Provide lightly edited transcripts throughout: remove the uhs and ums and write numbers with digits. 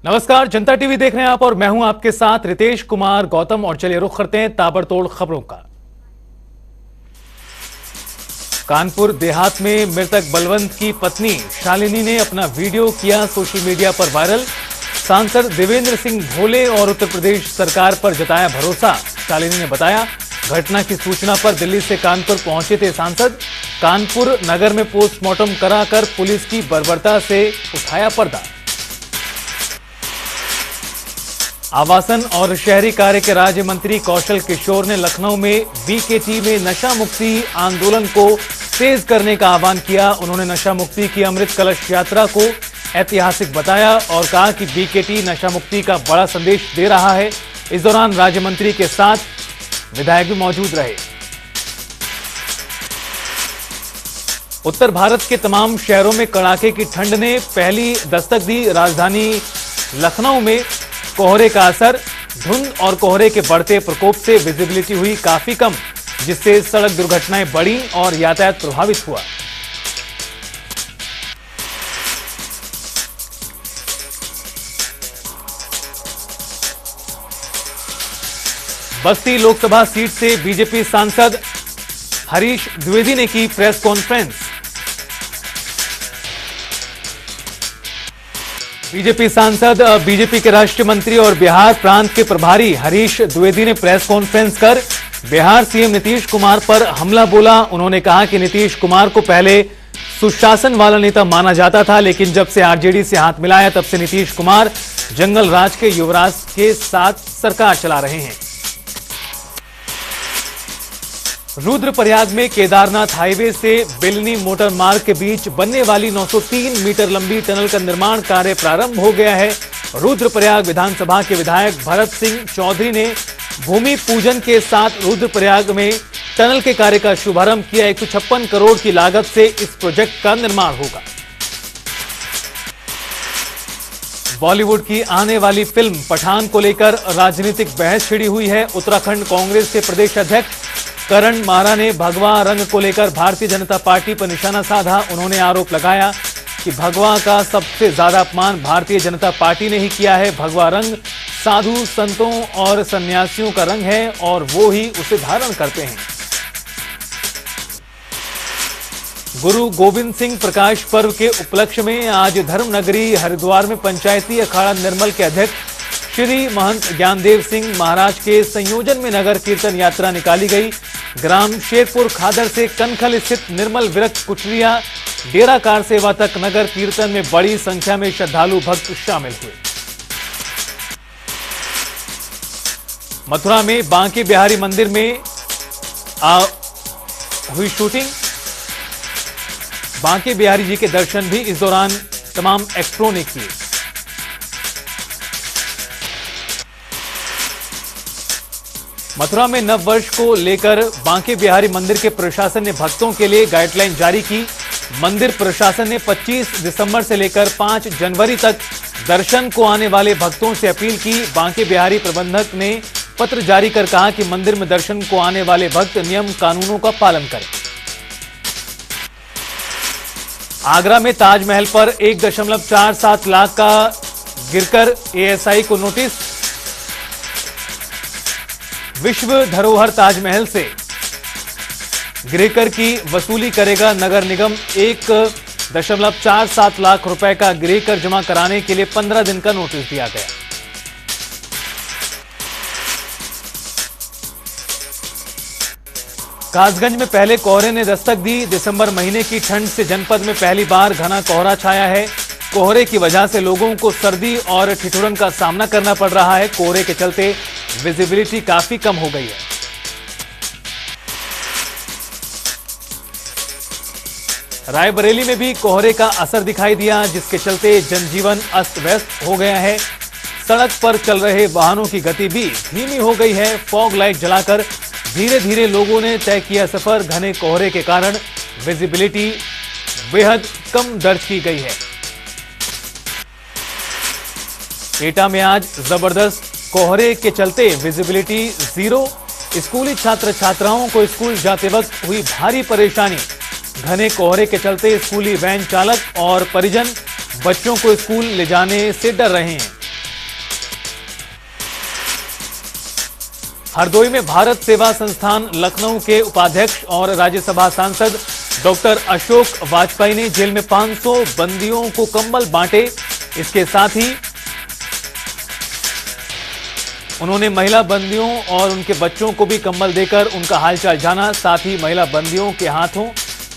नमस्कार, जनता टीवी देख रहे हैं आप और मैं हूं आपके साथ रितेश कुमार गौतम। और चलिए रुख करते हैं ताबड़तोड़ खबरों का। कानपुर देहात में मृतक बलवंत की पत्नी शालिनी ने अपना वीडियो किया सोशल मीडिया पर वायरल। सांसद देवेंद्र सिंह भोले और उत्तर प्रदेश सरकार पर जताया भरोसा। शालिनी ने बताया, घटना की सूचना पर दिल्ली से कानपुर पहुंचे थे सांसद। कानपुर नगर में पोस्टमार्टम कराकर पुलिस की बर्बरता से उठाया पर्दा। आवासन और शहरी कार्य के राज्य मंत्री कौशल किशोर ने लखनऊ में बीकेटी में नशा मुक्ति आंदोलन को तेज करने का आह्वान किया। उन्होंने नशा मुक्ति की अमृत कलश यात्रा को ऐतिहासिक बताया और कहा कि बीकेटी नशा मुक्ति का बड़ा संदेश दे रहा है। इस दौरान राज्य मंत्री के साथ विधायक भी मौजूद रहे। उत्तर भारत के तमाम शहरों में कड़ाके की ठंड ने पहली दस्तक दी। राजधानी लखनऊ में कोहरे का असर, धुंध और कोहरे के बढ़ते प्रकोप से विजिबिलिटी हुई काफी कम, जिससे सड़क दुर्घटनाएं बढ़ी और यातायात प्रभावित हुआ। बस्ती लोकसभा सीट से बीजेपी सांसद हरीश द्विवेदी ने की प्रेस कॉन्फ्रेंस। बीजेपी सांसद बीजेपी के राष्ट्रीय मंत्री और बिहार प्रांत के प्रभारी हरीश द्विवेदी ने प्रेस कॉन्फ्रेंस कर बिहार सीएम नीतीश कुमार पर हमला बोला। उन्होंने कहा कि नीतीश कुमार को पहले सुशासन वाला नेता माना जाता था, लेकिन जब से आरजेडी से हाथ मिलाया तब से नीतीश कुमार जंगल राज के युवराज के साथ सरकार चला रहे हैं। रुद्रप्रयाग में केदारनाथ हाईवे से बेलनी मोटर मार्ग के बीच बनने वाली 903 मीटर लंबी टनल का निर्माण कार्य प्रारंभ हो गया है। रुद्रप्रयाग विधानसभा के विधायक भरत सिंह चौधरी ने भूमि पूजन के साथ रुद्रप्रयाग में टनल के कार्य का शुभारंभ किया। 156 करोड़ की लागत से इस प्रोजेक्ट का निर्माण होगा। बॉलीवुड की आने वाली फिल्म पठान को लेकर राजनीतिक बहस छिड़ी हुई है। उत्तराखंड कांग्रेस के प्रदेश अध्यक्ष करण मारा ने भगवा रंग को लेकर भारतीय जनता पार्टी पर निशाना साधा। उन्होंने आरोप लगाया कि भगवा का सबसे ज्यादा अपमान भारतीय जनता पार्टी ने ही किया है। भगवा रंग साधु संतों और सन्यासियों का रंग है और वो ही उसे धारण करते हैं। गुरु गोविंद सिंह प्रकाश पर्व के उपलक्ष्य में आज धर्मनगरी हरिद्वार में पंचायती अखाड़ा निर्मल के अध्यक्ष श्री महंत ज्ञानदेव सिंह महाराज के संयोजन में नगर कीर्तन यात्रा निकाली गई। ग्राम शेरपुर खादर से कनखल स्थित निर्मल विरक्त कुचरिया डेरा कार सेवा तक नगर कीर्तन में बड़ी संख्या में श्रद्धालु भक्त शामिल हुए। मथुरा में बांके बिहारी मंदिर में हुई शूटिंग। बांके बिहारी जी के दर्शन भी इस दौरान तमाम एक्टरों ने किए। मथुरा में नव वर्ष को लेकर बांके बिहारी मंदिर के प्रशासन ने भक्तों के लिए गाइडलाइन जारी की। मंदिर प्रशासन ने 25 दिसंबर से लेकर 5 जनवरी तक दर्शन को आने वाले भक्तों से अपील की। बांके बिहारी प्रबंधक ने पत्र जारी कर कहा कि मंदिर में दर्शन को आने वाले भक्त नियम कानूनों का पालन करें। आगरा में ताजमहल पर 1.47 लाख का गिरकर एएसआई को नोटिस। विश्व धरोहर ताजमहल से गृहकर की वसूली करेगा नगर निगम। 1.47 लाख रुपए का गृहकर जमा कराने के लिए 15 दिन का नोटिस दिया गया। कासगंज में पहले कोहरे ने दस्तक दी। दिसंबर महीने की ठंड से जनपद में पहली बार घना कोहरा छाया है। कोहरे की वजह से लोगों को सर्दी और ठिठुरन का सामना करना पड़ रहा है। कोहरे के चलते विजिबिलिटी काफी कम हो गई है। रायबरेली में भी कोहरे का असर दिखाई दिया, जिसके चलते जनजीवन अस्त व्यस्त हो गया है। सड़क पर चल रहे वाहनों की गति भी धीमी हो गई है। फॉग लाइट जलाकर धीरे धीरे लोगों ने तय किया सफर। घने कोहरे के कारण विजिबिलिटी बेहद कम दर्ज की गई है। एटा में आज जबरदस्त कोहरे के चलते विजिबिलिटी 0। स्कूली छात्र छात्राओं को स्कूल जाते वक्त हुई भारी परेशानी। घने कोहरे के चलते स्कूली वैन चालक और परिजन बच्चों को स्कूल ले जाने से डर रहे हैं। हरदोई में भारत सेवा संस्थान लखनऊ के उपाध्यक्ष और राज्यसभा सांसद डॉक्टर अशोक वाजपेयी ने जेल में 500 बंदियों को कंबल बांटे। इसके साथ ही उन्होंने महिला बंदियों और उनके बच्चों को भी कंबल देकर उनका हालचाल जाना। साथ ही महिला बंदियों के हाथों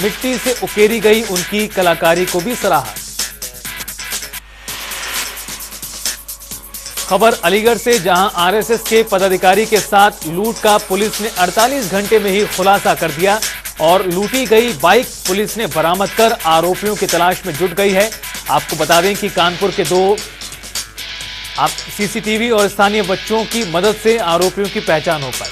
मिट्टी से उकेरी गई उनकी कलाकारी को भी सराहा। खबर अलीगढ़ से, जहां आरएसएस के पदाधिकारी के साथ लूट का पुलिस ने 48 घंटे में ही खुलासा कर दिया और लूटी गई बाइक पुलिस ने बरामद कर आरोपियों की तलाश में जुट गई है। आपको बता दें कि कानपुर के 2 सीसीटीवी और स्थानीय बच्चों की मदद से आरोपियों की पहचान हो पाई।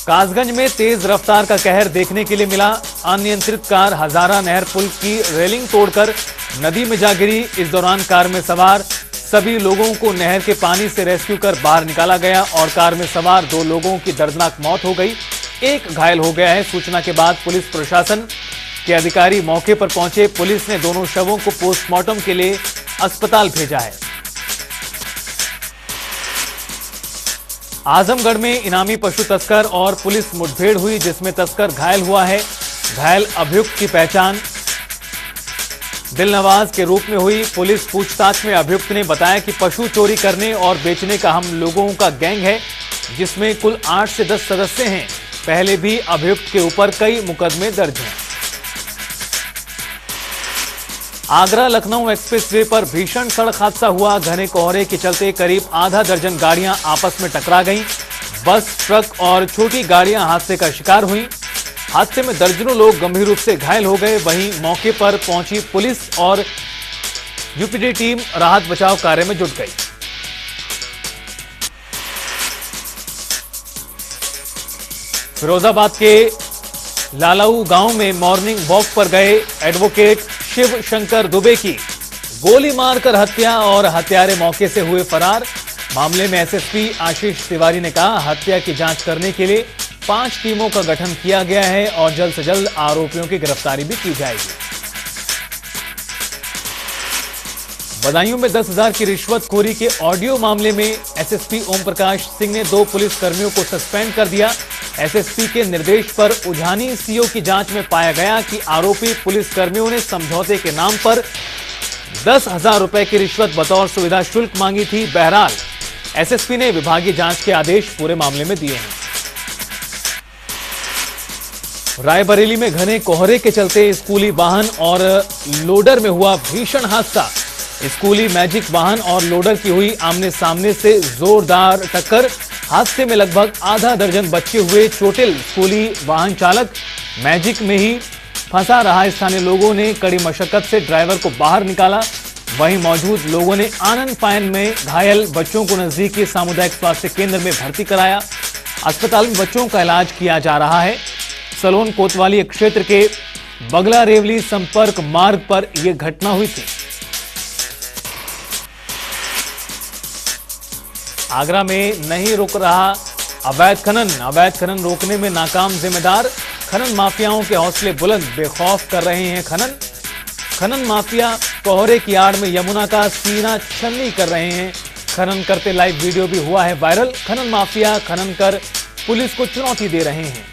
कासगंज में तेज रफ्तार का कहर देखने के लिए मिला। अनियंत्रित कार हजारा नहर पुल की रेलिंग तोड़कर नदी में जा गिरी। इस दौरान कार में सवार सभी लोगों को नहर के पानी से रेस्क्यू कर बाहर निकाला गया और कार में सवार 2 लोगों की दर्दनाक मौत हो गई, 1 घायल हो गया है। सूचना के बाद पुलिस प्रशासन के अधिकारी मौके पर पहुंचे। पुलिस ने दोनों शवों को पोस्टमार्टम के लिए अस्पताल भेजा है। आजमगढ़ में इनामी पशु तस्कर और पुलिस मुठभेड़ हुई, जिसमें तस्कर घायल हुआ है। घायल अभियुक्त की पहचान दिलनवाज के रूप में हुई। पुलिस पूछताछ में अभियुक्त ने बताया कि पशु चोरी करने और बेचने का हम लोगों का गैंग है, जिसमें कुल 8 से 10 सदस्य हैं। पहले भी अभियुक्त के ऊपर कई मुकदमे दर्ज हैं। आगरा लखनऊ एक्सप्रेसवे पर भीषण सड़क हादसा हुआ। घने कोहरे के चलते करीब आधा दर्जन गाड़ियां आपस में टकरा गईं। बस, ट्रक और छोटी गाड़ियां हादसे का शिकार हुईं। हादसे में दर्जनों लोग गंभीर रूप से घायल हो गए। वहीं मौके पर पहुंची पुलिस और यूपीडी टीम राहत बचाव कार्य में जुट गई। फिरोजाबाद के लालाऊ गांव में मॉर्निंग वॉक पर गए एडवोकेट शिव शंकर दुबे की गोली मारकर हत्या और हत्यारे मौके से हुए फरार। मामले में एसएसपी आशीष तिवारी ने कहा, हत्या की जांच करने के लिए 5 टीमों का गठन किया गया है और जल्द से जल्द आरोपियों की गिरफ्तारी भी की जाएगी। बदायूं में 10,000 की रिश्वतखोरी के ऑडियो मामले में एसएसपी ओम प्रकाश सिंह ने 2 पुलिसकर्मियों को सस्पेंड कर दिया। एसएसपी के निर्देश पर उझानी सीओ की जांच में पाया गया कि आरोपी पुलिसकर्मियों ने समझौते के नाम पर 10,000 रुपए की रिश्वत बतौर सुविधा शुल्क मांगी थी। बहरहाल एसएसपी ने विभागीय जांच के आदेश पूरे मामले में दिए हैं। रायबरेली में घने कोहरे के चलते स्कूली वाहन और लोडर में हुआ भीषण हादसा। स्कूली मैजिक वाहन और लोडर की हुई आमने सामने से जोरदार टक्कर। हादसे में लगभग आधा दर्जन बच्चे हुए चोटिल। स्कूली वाहन चालक मैजिक में ही फंसा रहा। स्थानीय लोगों ने कड़ी मशक्कत से ड्राइवर को बाहर निकाला। वहीं मौजूद लोगों ने आनन फानन में घायल बच्चों को नजदीकी सामुदायिक स्वास्थ्य केंद्र में भर्ती कराया। अस्पताल में बच्चों का इलाज किया जा रहा है। सलोन कोतवाली क्षेत्र के बगला रेवली संपर्क मार्ग पर यह घटना हुई थी। आगरा में नहीं रुक रहा अवैध खनन रोकने में नाकाम जिम्मेदार। खनन माफियाओं के हौसले बुलंद, बेखौफ कर रहे हैं खनन माफिया कोहरे की आड़ में यमुना का सीना छन्नी कर रहे हैं। खनन करते लाइव वीडियो भी हुआ है वायरल। खनन माफिया खनन कर पुलिस को चुनौती दे रहे हैं।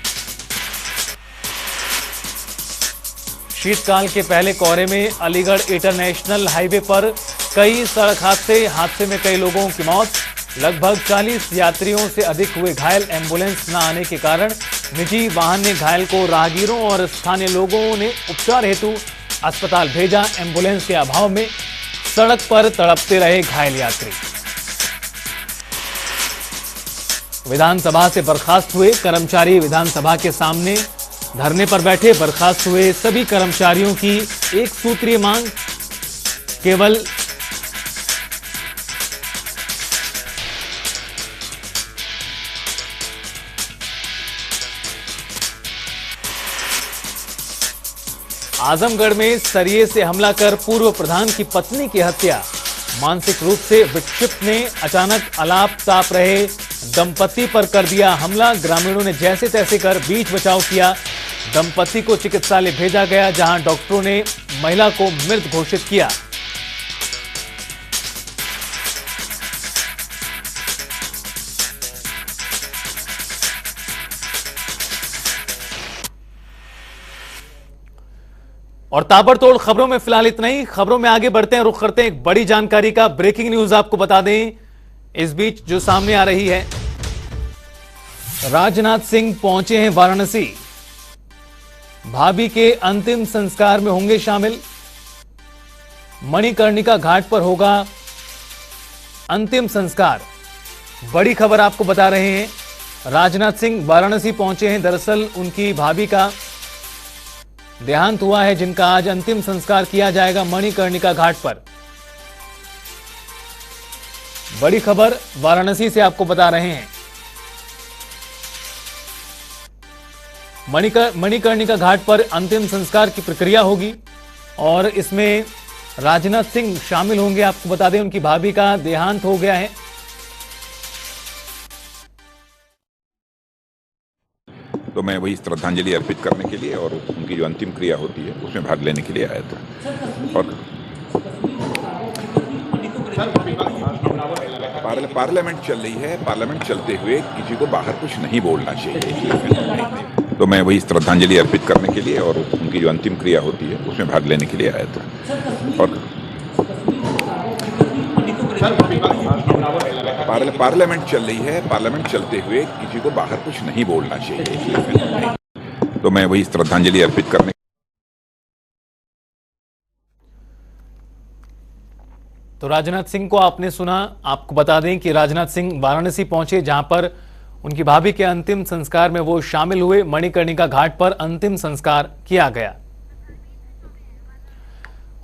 शीतकाल के पहले कोहरे में अलीगढ़ इंटरनेशनल हाईवे पर कई सड़क हादसे में कई लोगों की मौत। लगभग 40 यात्रियों से अधिक हुए घायल। एम्बुलेंस न आने के कारण निजी वाहन ने घायल को राहगीरों और स्थानीय लोगों ने उपचार हेतु अस्पताल भेजा। एम्बुलेंस के अभाव में सड़क पर तड़पते रहे घायल यात्री। विधानसभा से बर्खास्त हुए कर्मचारी विधानसभा के सामने धरने पर बैठे। बर्खास्त हुए सभी कर्मचारियों की एक सूत्रीय मांग, केवल आजमगढ़ में सरिये से हमला कर पूर्व प्रधान की पत्नी की हत्या। मानसिक रूप से विक्षिप्त ने अचानक अलाप ताप रहे दंपति पर कर दिया हमला। ग्रामीणों ने जैसे तैसे कर बीच बचाव किया। दंपति को चिकित्सालय भेजा गया, जहां डॉक्टरों ने महिला को मृत घोषित किया। और ताबड़तोड़ खबरों में फिलहाल इतना ही। खबरों में आगे बढ़ते हैं, रुख करते हैं एक बड़ी जानकारी का। ब्रेकिंग न्यूज आपको बता दें इस बीच जो सामने आ रही है, राजनाथ सिंह पहुंचे हैं वाराणसी। भाभी के अंतिम संस्कार में होंगे शामिल। मणिकर्णिका घाट पर होगा अंतिम संस्कार। बड़ी खबर आपको बता रहे हैं, राजनाथ सिंह वाराणसी पहुंचे हैं। दरअसल उनकी भाभी का देहांत हुआ है, जिनका आज अंतिम संस्कार किया जाएगा मणिकर्णिका घाट पर। बड़ी खबर वाराणसी से आपको बता रहे हैं। मणिकर्णिका घाट पर अंतिम संस्कार की प्रक्रिया होगी और इसमें राजनाथ सिंह शामिल होंगे। आपको बता दें उनकी भाभी का देहांत हो गया है। तो मैं वही श्रद्धांजलि अर्पित करने के लिए और उनकी जो अंतिम क्रिया होती है उसमें भाग लेने के लिए आया था। और पार्लियामेंट चल रही है, पार्लियामेंट चलते हुए किसी को बाहर कुछ नहीं बोलना चाहिए। तो मैं वही श्रद्धांजलि अर्पित करने के लिए और उनकी जो अंतिम क्रिया होती है उसमें भाग लेने के लिए आया था। और पार्लियामेंट चल रही है, पार्लियामेंट चलते हुए किसी को बाहर कुछ नहीं बोलना चाहिए। तो मैं वही श्रद्धांजलि अर्पित करने। तो राजनाथ सिंह को आपने सुना। आपको बता दें कि राजनाथ सिंह वाराणसी पहुंचे, जहां पर उनकी भाभी के अंतिम संस्कार में वो शामिल हुए। मणिकर्णिका घाट पर अंतिम संस्कार किया गया।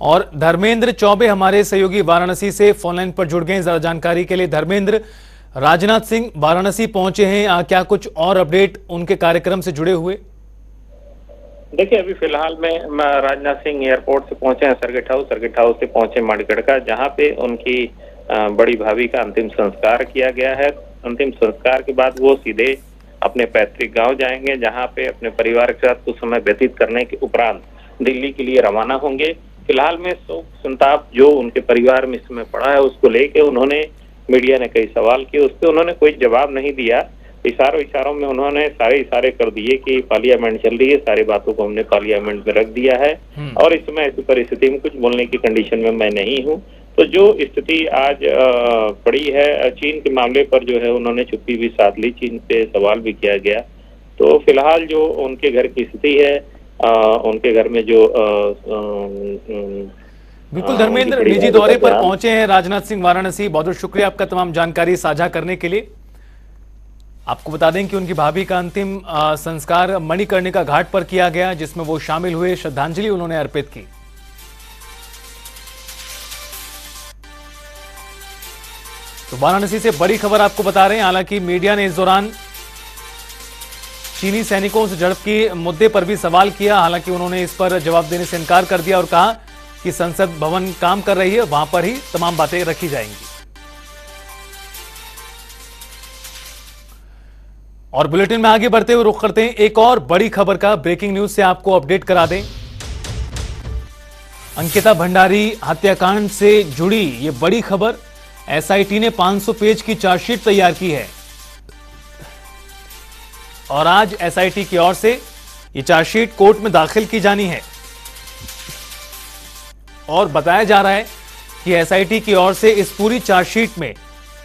और धर्मेंद्र चौबे हमारे सहयोगी वाराणसी से फोनलाइन पर जुड़ गए ज्यादा जानकारी के लिए। धर्मेंद्र, राजनाथ सिंह वाराणसी पहुंचे हैं, क्या कुछ और अपडेट उनके कार्यक्रम से जुड़े हुए? देखिए, अभी फिलहाल में राजनाथ सिंह एयरपोर्ट से पहुंचे हैं सर्किट हाउस से पहुंचे मणिकर्णिका, जहां पे उनकी बड़ी भाभी का अंतिम संस्कार किया गया है। अंतिम संस्कार के बाद वो सीधे अपने पैतृक गांव जाएंगे, जहां पे अपने परिवार के साथ कुछ समय व्यतीत करने के उपरांत दिल्ली के लिए रवाना होंगे। फिलहाल में शोक संताप जो उनके परिवार में इस समय पड़ा है, उसको लेके उन्होंने, मीडिया ने कई सवाल किए, उस पर उन्होंने कोई जवाब नहीं दिया। इशारों में उन्होंने सारे इशारे कर दिए कि पार्लियामेंट चल रही है, सारी बातों को हमने पार्लियामेंट में रख दिया है और इस समय ऐसी परिस्थिति में कुछ बोलने की कंडीशन में मैं नहीं हूँ। तो जो स्थिति आज पड़ी है, चीन के मामले पर जो है उन्होंने चुप्पी भी साध ली, चीन पे सवाल भी किया गया। तो फिलहाल जो उनके घर की स्थिति है, उनके घर में जो बिल्कुल धर्मेंद्र, निजी दौरे पर पहुंचे हैं राजनाथ सिंह वाराणसी। बहुत बहुत शुक्रिया आपका तमाम जानकारी साझा करने के लिए। आपको बता दें कि उनकी भाभी का अंतिम संस्कार मणिकर्णिका घाट पर किया गया, जिसमें वो शामिल हुए, श्रद्धांजलि उन्होंने अर्पित की। तो वाराणसी से बड़ी खबर आपको बता रहे हैं। हालांकि मीडिया ने इस दौरान चीनी सैनिकों से झड़प के मुद्दे पर भी सवाल किया। हालांकि उन्होंने इस पर जवाब देने से इनकार कर दिया और कहा कि संसद भवन काम कर रही है, वहां पर ही तमाम बातें रखी जाएंगी। और बुलेटिन में आगे बढ़ते हुए रुख करते हैं एक और बड़ी खबर का। ब्रेकिंग न्यूज से आपको अपडेट करा दें, अंकिता भंडारी हत्याकांड से जुड़ी ये बड़ी खबर। एसआईटी ने 500 पेज की चार्जशीट तैयार की है और आज एसआईटी की ओर से ये चार्जशीट कोर्ट में दाखिल की जानी है। और बताया जा रहा है कि एसआईटी की ओर से इस पूरी चार्जशीट में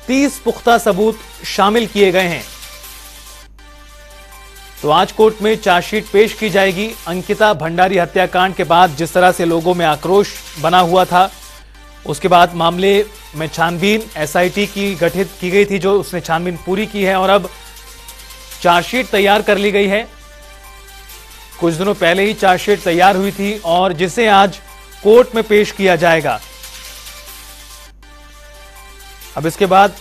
30 पुख्ता सबूत शामिल किए गए हैं। तो आज कोर्ट में चार्जशीट पेश की जाएगी। अंकिता भंडारी हत्याकांड के बाद जिस तरह से लोगों में आक्रोश बना हुआ था, उसके बाद मामले में छानबीन एसआईटी की गठित की गई थी, जो उसने छानबीन पूरी की है और अब चार्जशीट तैयार कर ली गई है। कुछ दिनों पहले ही चार्जशीट तैयार हुई थी और जिसे आज कोर्ट में पेश किया जाएगा। अब इसके बाद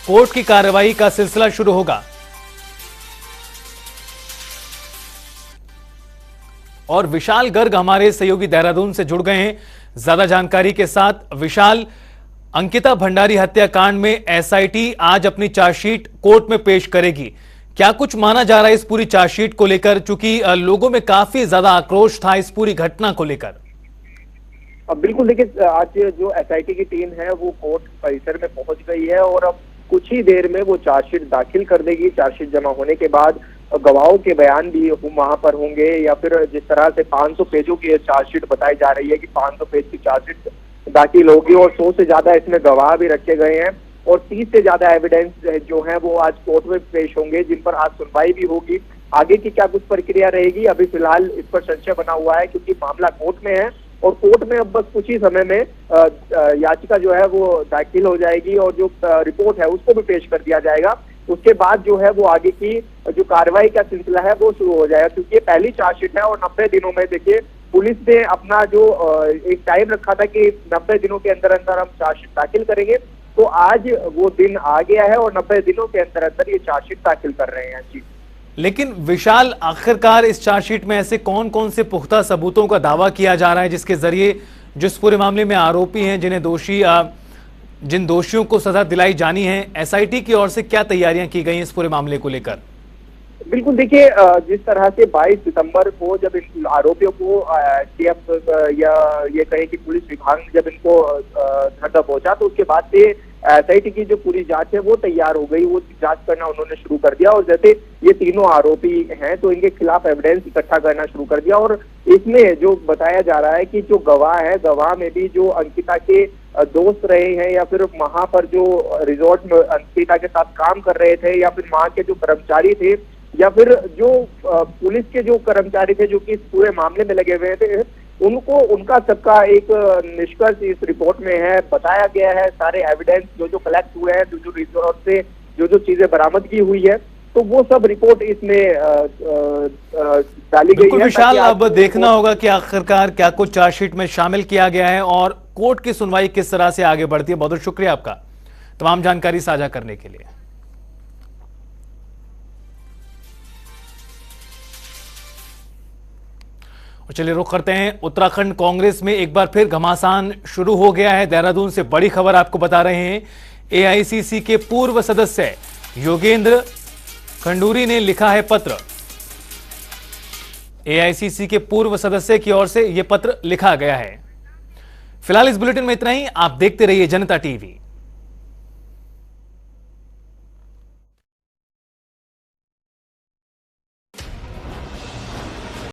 कोर्ट की कार्रवाई का सिलसिला शुरू होगा। और विशाल गर्ग हमारे सहयोगी देहरादून से जुड़ गए हैं ज्यादा जानकारी के साथ। विशाल, अंकिता भंडारी हत्याकांड में एसआईटी आज अपनी चार्जशीट कोर्ट में पेश करेगी, क्या कुछ माना जा रहा है इस पूरी चार्जशीट को लेकर, चूंकि लोगों में काफी ज्यादा आक्रोश था इस पूरी घटना को लेकर? बिल्कुल, देखिए आज जो एसआईटी की टीम है वो कोर्ट परिसर में पहुंच गई है और अब कुछ ही देर में वो चार्जशीट दाखिल कर देगी। चार्जशीट जमा होने के बाद गवाहों के बयान भी वहां पर होंगे, या फिर जिस तरह से 500 पेजों की चार्जशीट बताई जा रही है कि 500 पेज की चार्जशीट दाखिल होगी और 100 से ज्यादा इसमें गवाह भी रखे गए हैं और 30 से ज्यादा एविडेंस जो है वो आज कोर्ट में पेश होंगे, जिन पर आज सुनवाई भी होगी। आगे की क्या कुछ प्रक्रिया रहेगी अभी फिलहाल इस पर संशय बना हुआ है, क्योंकि मामला कोर्ट में है और कोर्ट में अब बस कुछ ही समय में याचिका जो है वो दाखिल हो जाएगी और जो रिपोर्ट है उसको भी पेश कर दिया जाएगा। उसके बाद जो है वो आगे की जो कार्रवाई का सिलसिला है वो शुरू हो जाएगा, क्योंकि ये पहली चार्जशीट है और 90 दिनों में देखिए पुलिस ने अपना जो एक टाइम रखा था कि 90 दिनों के अंदर अंदर हम चार्जशीट दाखिल करेंगे, तो आज वो दिन आ गया है और 90 दिनों के अंदर अंदर ये चार्जशीट दाखिल कर रहे हैं जी। लेकिन विशाल, आखिरकार इस चार्जशीट में ऐसे कौन कौन से पुख्ता सबूतों का दावा किया जा रहा है जिसके जरिए जिस पूरे मामले में आरोपी हैं, जिन दोषियों को सजा दिलाई जानी है, एसआईटी की ओर से क्या तैयारियां की गई हैं इस पूरे मामले को लेकर? बिल्कुल देखिए, जिस तरह से 22 सितंबर को जब इन आरोपियों को या ये कहे कि पुलिस विभाग ने जब इनको घर तक पहुंचा, तो उसके बाद से एसआईटी की जो पूरी जांच है वो तैयार हो गई, वो जांच करना उन्होंने शुरू कर दिया और जैसे ये तीनों आरोपी हैं तो इनके खिलाफ एविडेंस इकट्ठा करना शुरू कर दिया। और इसमें जो बताया जा रहा है कि जो गवाह है, गवाह में भी जो अंकिता के दोस्त रहे हैं या फिर वहां पर जो रिजॉर्ट में अंकिता के साथ काम कर रहे थे या फिर वहां के जो कर्मचारी थे या फिर जो पुलिस के जो कर्मचारी थे जो कि इस पूरे मामले में लगे हुए थे, उनका सबका एक निष्कर्ष इस रिपोर्ट में है, बताया गया है। सारे एविडेंस जो कलेक्ट हुए हैं, जो रिजॉर्ट से जो चीजें बरामदगी हुई है, तो वो सब रिपोर्ट इसमें डाली गई है। विशाल, अब देखना होगा कि आखिरकार क्या कुछ चार्जशीट में शामिल किया गया है और कोर्ट की सुनवाई किस तरह से आगे बढ़ती है। बहुत बहुत शुक्रिया आपका तमाम जानकारी साझा करने के लिए। और चलिए रुख करते हैं, उत्तराखंड कांग्रेस में एक बार फिर घमासान शुरू हो गया है। देहरादून से बड़ी खबर आपको बता रहे हैं। एआईसीसी के पूर्व सदस्य योगेंद्र खंडूरी ने लिखा है पत्र। एआईसीसी के पूर्व सदस्य की ओर से यह पत्र लिखा गया है। फिलहाल इस बुलेटिन में इतना ही। आप देखते रहिए जनता टीवी।